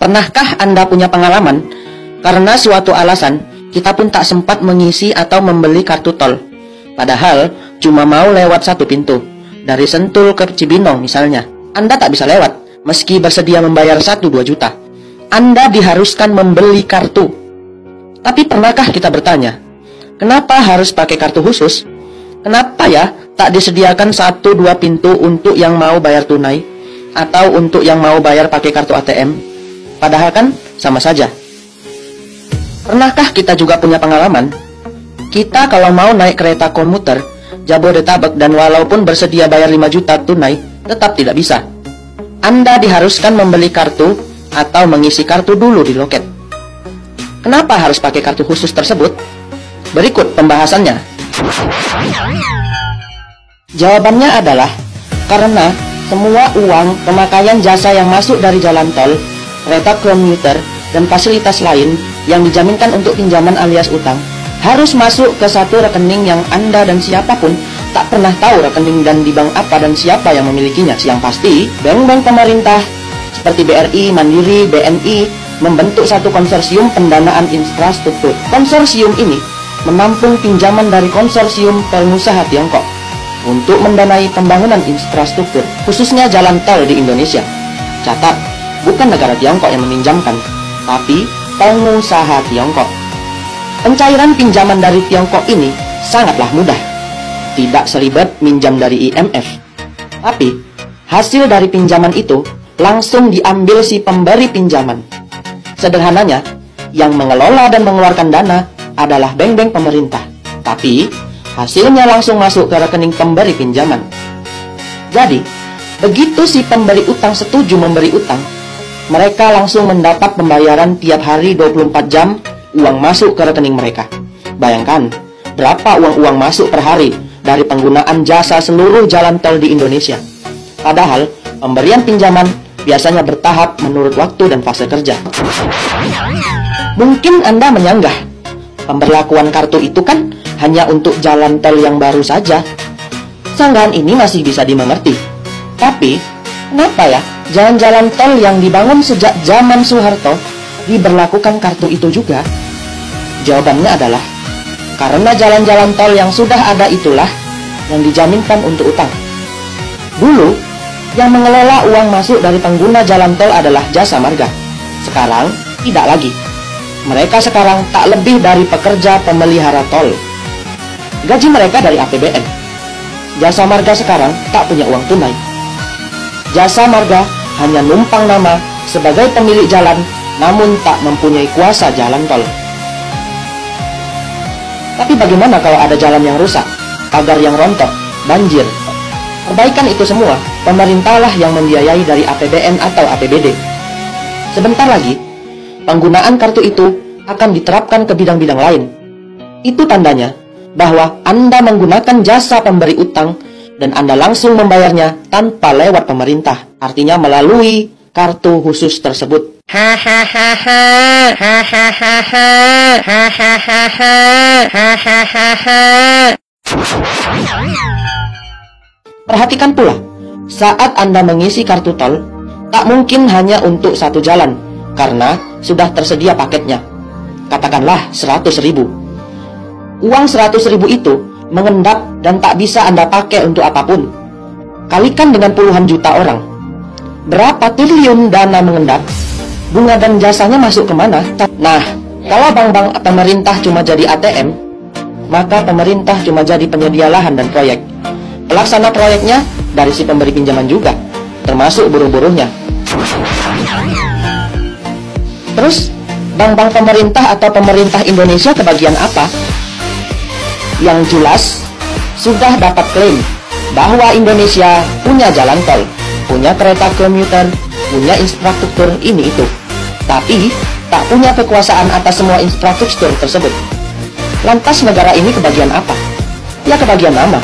Pernahkah Anda punya pengalaman? Karena suatu alasan, kita pun tak sempat mengisi atau membeli kartu tol. Padahal, cuma mau lewat satu pintu. Dari Sentul ke Cibinong misalnya. Anda tak bisa lewat, meski bersedia membayar 1-2 juta. Anda diharuskan membeli kartu. Tapi pernahkah kita bertanya, kenapa harus pakai kartu khusus? Kenapa ya tak disediakan 1-2 pintu untuk yang mau bayar tunai? Atau untuk yang mau bayar pakai kartu ATM? Padahal kan sama saja. Pernahkah kita juga punya pengalaman? Kita kalau mau naik kereta komuter Jabodetabek dan walaupun bersedia bayar 5 juta tunai, tetap tidak bisa. Anda diharuskan membeli kartu atau mengisi kartu dulu di loket. Kenapa harus pakai kartu khusus tersebut? Berikut pembahasannya. Jawabannya adalah karena semua uang pemakaian jasa yang masuk dari jalan tol, kereta komuter, dan fasilitas lain yang dijaminkan untuk pinjaman alias utang harus masuk ke satu rekening yang Anda dan siapapun tak pernah tahu rekening dan di bank apa dan siapa yang memilikinya. Yang pasti, bank-bank pemerintah seperti BRI, Mandiri, BNI membentuk satu konsorsium pendanaan infrastruktur. Konsorsium ini menampung pinjaman dari konsorsium pengusaha Tiongkok untuk mendanai pembangunan infrastruktur, khususnya jalan tol di Indonesia. Catat, bukan negara Tiongkok yang meminjamkan, tapi pengusaha Tiongkok. Pencairan pinjaman dari Tiongkok ini sangatlah mudah. Tidak seribet minjam dari IMF. Tapi, hasil dari pinjaman itu langsung diambil si pemberi pinjaman. Sederhananya, yang mengelola dan mengeluarkan dana adalah bank-bank pemerintah. Tapi, hasilnya langsung masuk ke rekening pemberi pinjaman. Jadi, begitu si pemberi utang setuju memberi utang, mereka langsung mendapat pembayaran tiap hari 24 jam uang masuk ke rekening mereka. Bayangkan, berapa uang-uang masuk per hari dari penggunaan jasa seluruh jalan tol di Indonesia. Padahal, pemberian pinjaman biasanya bertahap menurut waktu dan fase kerja. Mungkin Anda menyanggah, pemberlakuan kartu itu kan hanya untuk jalan tol yang baru saja. Sanggahan ini masih bisa dimengerti. Tapi, kenapa ya jalan-jalan tol yang dibangun sejak zaman Soeharto diberlakukan kartu itu juga? Jawabannya adalah karena jalan-jalan tol yang sudah ada itulah yang dijaminkan untuk utang. Dulu, yang mengelola uang masuk dari pengguna jalan tol adalah Jasa Marga. Sekarang, tidak lagi. Mereka sekarang tak lebih dari pekerja pemelihara tol. Gaji mereka dari APBN. Jasa Marga sekarang tak punya uang tunai. Jasa Marga hanya numpang nama sebagai pemilik jalan, namun tak mempunyai kuasa jalan tol. Tapi bagaimana kalau ada jalan yang rusak, pagar yang rontok, banjir? Perbaikan itu semua, pemerintahlah yang membiayai dari APBN atau APBD. Sebentar lagi, penggunaan kartu itu akan diterapkan ke bidang-bidang lain. Itu tandanya bahwa Anda menggunakan jasa pemberi utang dan Anda langsung membayarnya tanpa lewat pemerintah, artinya melalui kartu khusus tersebut. Perhatikan pula, saat Anda mengisi kartu tol, tak mungkin hanya untuk satu jalan, karena sudah tersedia paketnya. Katakanlah 100.000. Uang 100.000 itu mengendap dan tak bisa Anda pakai untuk apapun. Kalikan dengan puluhan juta orang. Berapa triliun dana mengendap? Bunga dan jasanya masuk kemana? Nah, kalau bank-bank pemerintah cuma jadi ATM, maka pemerintah cuma jadi penyedia lahan dan proyek. Pelaksana proyeknya dari si pemberi pinjaman juga, termasuk buruh-buruhnya. Terus, bank-bank pemerintah atau pemerintah Indonesia kebagian apa? Yang jelas, sudah dapat klaim bahwa Indonesia punya jalan tol, punya kereta komuter, punya infrastruktur ini itu. Tapi, tak punya kekuasaan atas semua infrastruktur tersebut. Lantas negara ini kebagian apa? Ya kebagian nama,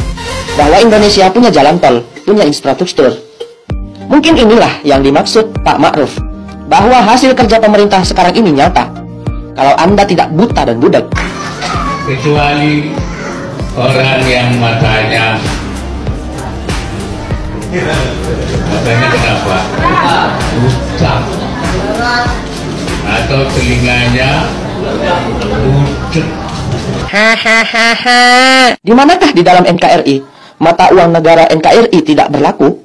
bahwa Indonesia punya jalan tol, punya infrastruktur. Mungkin inilah yang dimaksud Pak Ma'ruf, bahwa hasil kerja pemerintah sekarang ini nyata. Kalau Anda tidak buta dan budak. Kecuali orang yang matanya kenapa? Buta. atau telinganya butek. Hahaha. Di manakah di dalam NKRI mata uang negara NKRI tidak berlaku?